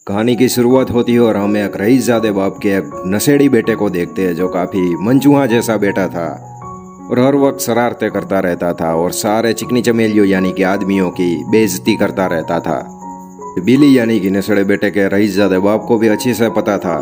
कहानी की शुरुआत होती है और हम एक रईसजादे बाप के एक नशेड़ी बेटे को देखते हैं जो काफी मनचूहा जैसा बेटा था और हर वक्त शरारतें करता रहता था और सारे चिकनी चमेलियों यानी कि आदमियों की बेइज्जती करता रहता था। बिली यानी कि नशेड़े बेटे के रईसजादे बाप को भी अच्छे से पता था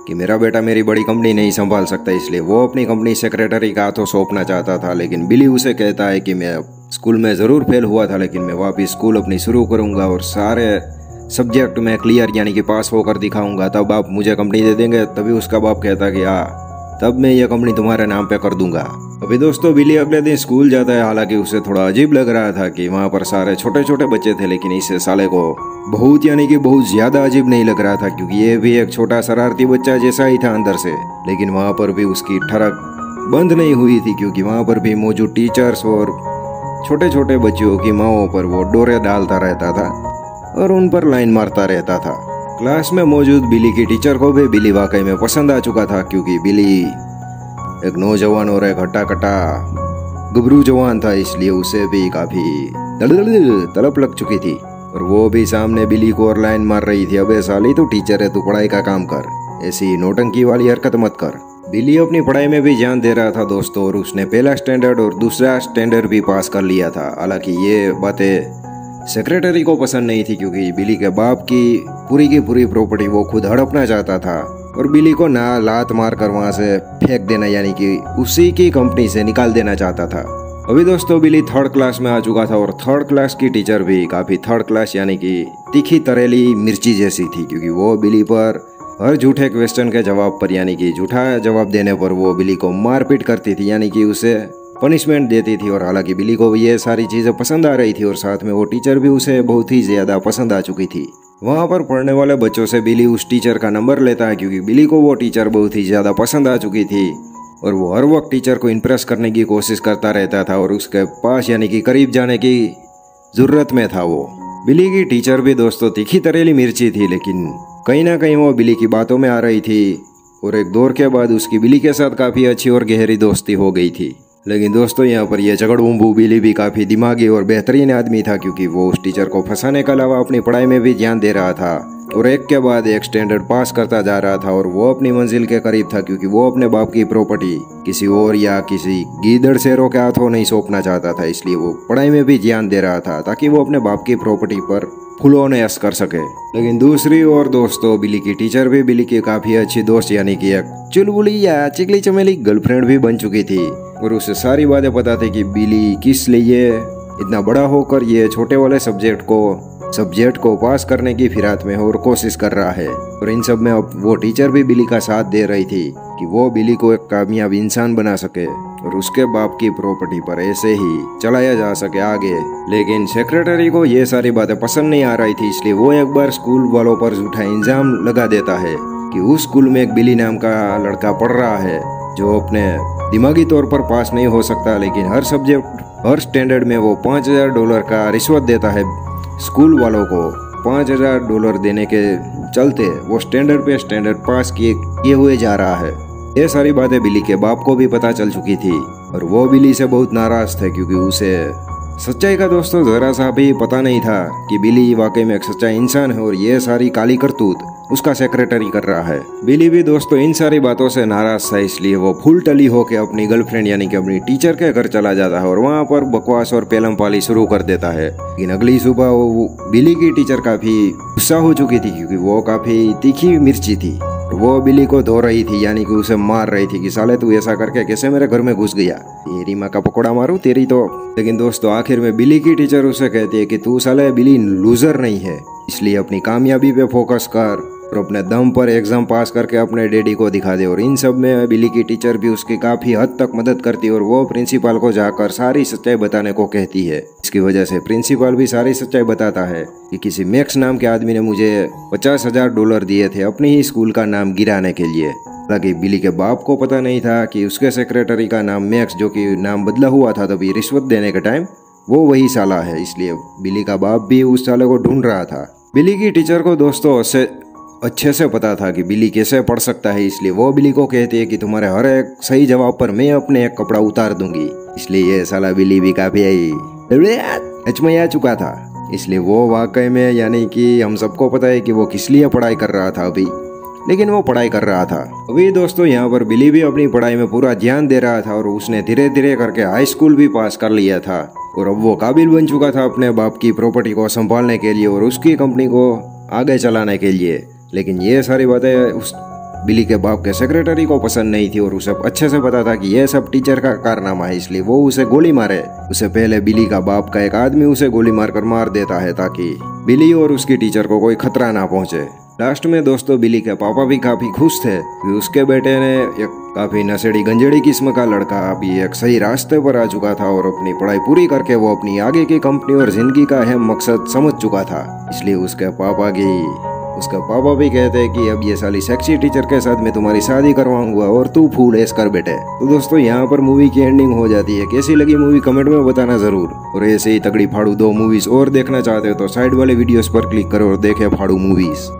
कि मेरा बेटा मेरी बड़ी कंपनी नहीं संभाल सकता, इसलिए वो अपनी कंपनी सेक्रेटरी का हाथों सौंपना चाहता था। लेकिन बिली उसे कहता है कि मैं स्कूल में ज़रूर फेल हुआ था, लेकिन मैं वापस स्कूल अपनी शुरू करूँगा और सारे सब्जेक्ट में क्लियर यानी कि पास होकर दिखाऊंगा, तब आप मुझे कंपनी दे देंगे। तभी उसका बाप कहता कि हाँ, तब मैं ये कंपनी तुम्हारे नाम पे कर दूंगा। अभी दोस्तों बिली अगले दिन स्कूल जाता है। हालांकि उसे थोड़ा अजीब लग रहा था कि वहाँ पर सारे छोटे छोटे बच्चे थे, लेकिन इस साले को बहुत यानी कि बहुत ज्यादा अजीब नहीं लग रहा था, क्योंकि ये भी एक छोटा शरारती बच्चा जैसा ही था अंदर से। लेकिन वहाँ पर भी उसकी ठड़क बंद नहीं हुई थी, क्योंकि वहाँ पर भी मौजूद टीचर्स और छोटे छोटे बच्चों की माओं पर वो डोरे डालता रहता था और उन पर लाइन मारता रहता था। क्लास में मौजूद बिली की टीचर को भी बिली वाकई में पसंद आ चुका था, क्योंकि बिली एक नौजवान और एक हट्टा कट्टा गबरू जवान था, इसलिए उसे भी काफी तड़प लग चुकी थी। और वो भी सामने बिली को और लाइन मार रही थी, अबे साली तू टीचर है, तू पढ़ाई का काम कर, ऐसी नौटंकी वाली हरकत मत कर। बिली अपनी पढ़ाई में भी ध्यान दे रहा था दोस्तों, और उसने पहला स्टैंडर्ड और दूसरा स्टैंडर्ड भी पास कर लिया था। हालांकि ये बातें सेक्रेटरी को पसंद नहीं थी, क्योंकि बिली के बाप की पूरी प्रॉपर्टी वो खुद हड़पना चाहता था और बिली को ना लात मार कर वहां से फेंक देना यानी कि उसी की कंपनी से निकाल देना चाहता था। अभी दोस्तों बिली थर्ड क्लास में आ चुका था और थर्ड क्लास की टीचर भी काफी थर्ड क्लास यानी कि तीखी तरेली मिर्ची जैसी थी, क्योंकि वो बिली पर हर झूठे क्वेश्चन के जवाब पर यानी कि झूठा जवाब देने पर वो बिली को मारपीट करती थी, यानी कि उसे पनिशमेंट देती थी। और हालांकि बिली को ये सारी चीज़ें पसंद आ रही थी और साथ में वो टीचर भी उसे बहुत ही ज़्यादा पसंद आ चुकी थी। वहाँ पर पढ़ने वाले बच्चों से बिली उस टीचर का नंबर लेता है, क्योंकि बिली को वो टीचर बहुत ही ज़्यादा पसंद आ चुकी थी और वो हर वक्त टीचर को इम्प्रेस करने की कोशिश करता रहता था और उसके पास यानी कि करीब जाने की ज़रूरत में था वो। बिली की टीचर भी दोस्तों तीखी तरेली मिर्ची थी, लेकिन कहीं ना कहीं वो बिली की बातों में आ रही थी और एक दौर के बाद उसकी बिली के साथ काफ़ी अच्छी और गहरी दोस्ती हो गई थी। लेकिन दोस्तों यहाँ पर यह झगड़बुम्बू बिली भी काफ़ी दिमागी और बेहतरीन आदमी था, क्योंकि वो उस टीचर को फंसाने के अलावा अपनी पढ़ाई में भी ध्यान दे रहा था और एक के बाद एक स्टैंडर्ड पास करता जा रहा था और वो अपनी मंजिल के करीब था, क्योंकि वो अपने बाप की प्रॉपर्टी किसी और या किसी गीदड़ शेरों के हाथों नहीं सौंपना चाहता था। इसलिए वो पढ़ाई में भी ध्यान दे रहा था ताकि वो अपने बाप की प्रॉपर्टी पर फुलों ऐश कर सके। लेकिन दूसरी ओर दोस्तों बिली की टीचर भी बिली की काफी अच्छी दोस्त यानी कि एक चुलबुली या चिकली चमेली गर्लफ्रेंड भी बन चुकी थी और उसे सारी बातें पता थी कि बिली किस लिए इतना बड़ा होकर ये छोटे वाले सब्जेक्ट को पास करने की फिराक में और कोशिश कर रहा है। और इन सब में अब वो टीचर भी बिली का साथ दे रही थी कि वो बिली को एक कामयाब इंसान बना सके और उसके बाप की प्रॉपर्टी पर ऐसे ही चलाया जा सके आगे। लेकिन सेक्रेटरी को ये सारी बातें पसंद नहीं आ रही थी, इसलिए वो एक बार स्कूल वालों पर झूठा इल्जाम लगा देता है कि उस स्कूल में एक बिली नाम का लड़का पढ़ रहा है जो अपने दिमागी तौर पर पास नहीं हो सकता, लेकिन हर स्टैंडर्ड में वो $5000 का रिश्वत देता है स्कूल वालों को। $5000 देने के चलते वो स्टैंडर्ड पास किए हुए जा रहा है। ये सारी बातें बिली के बाप को भी पता चल चुकी थी और वो बिली से बहुत नाराज थे, क्योंकि उसे सच्चाई का दोस्तों जरा सा भी पता नहीं था कि बिली वाकई में एक सच्चा इंसान है और ये सारी काली करतूत उसका सेक्रेटरी कर रहा है। बिली भी दोस्तों इन सारी बातों से नाराज था, इसलिए वो फूल टली होकर अपनी गर्लफ्रेंड यानी कि अपनी टीचर के घर चला जाता है और वहाँ पर बकवास और पेलम पाली शुरू कर देता है। लेकिन अगली सुबह वो बिली की टीचर काफी गुस्सा हो चुकी थी, क्योंकि वो काफी तीखी मिर्ची थी। वो बिली को धो रही थी यानी कि उसे मार रही थी कि साले तू ऐसा करके कैसे मेरे घर में घुस गया, तेरी माँ का पकौड़ा मारूं तेरी तो। लेकिन दोस्तों आखिर में बिली की टीचर उसे कहती है कि तू साले बिली लूजर नहीं है, इसलिए अपनी कामयाबी पे फोकस कर और अपने दम पर एग्जाम पास करके अपने डैडी को दिखा दे। और इन सब में बिली की टीचर भी उसकी काफी हद तक मदद करती है और वो प्रिंसिपल को जाकर सारी सच्चाई बताने को कहती है। इसकी वजह से प्रिंसिपल भी सारी सच्चाई बताता है कि किसी मैक्स नाम के आदमी ने मुझे $50,000 दिए थे अपनी ही स्कूल का नाम गिराने के लिए। हालांकि बिली के बाप को पता नहीं था कि उसके सेक्रेटरी का नाम मैक्स, जो कि नाम बदला हुआ था तभी रिश्वत देने के टाइम, वो वही साला है। इसलिए बिली का बाप भी उस साले को ढूंढ रहा था। बिली की टीचर को दोस्तों अच्छे से पता था कि बिली कैसे पढ़ सकता है, इसलिए वो बिली को कहती है कि तुम्हारे हर एक सही जवाब पर मैं अपने एक कपड़ा उतार दूंगी। इसलिए ये साला बिली भी काफी अचमया चुका था इसलिए वो वाकई में यानी कि हम सबको पता है कि वो किस लिए पढ़ाई कर रहा था अभी, लेकिन वो पढ़ाई कर रहा था। अभी दोस्तों यहाँ पर बिली भी अपनी पढ़ाई में पूरा ध्यान दे रहा था और उसने धीरे धीरे करके हाई स्कूल भी पास कर लिया था और अब वो काबिल बन चुका था अपने बाप की प्रॉपर्टी को संभालने के लिए और उसकी कंपनी को आगे चलाने के लिए। लेकिन ये सारी बातें उस बिली के बाप के सेक्रेटरी को पसंद नहीं थी और उसे अच्छे से पता था कि यह सब टीचर का कारनामा है, इसलिए वो उसे गोली मारे। उससे पहले बिली का बाप का एक आदमी उसे गोली मारकर मार देता है ताकि बिली और उसकी टीचर को कोई खतरा ना पहुंचे। लास्ट में दोस्तों बिली के पापा भी काफी खुश थे कि उसके बेटे ने एक काफी नशेड़ी गंजेड़ी किस्म का लड़का अभी एक सही रास्ते पर आ चुका था और अपनी पढ़ाई पूरी करके वो अपनी आगे की कंपनी और जिंदगी का अहम मकसद समझ चुका था। इसलिए उसके पापा भी कहते हैं कि अब ये साली सेक्सी टीचर के साथ मैं तुम्हारी शादी करवाऊंगा और तू फूल ऐश कर बेटे। तो दोस्तों यहाँ पर मूवी की एंडिंग हो जाती है। कैसी लगी मूवी कमेंट में बताना जरूर। और ऐसे ही तगड़ी फाड़ू 2 मूवीज और देखना चाहते हो तो साइड वाले वीडियोस पर क्लिक करो और देखें फाड़ू मूवीज।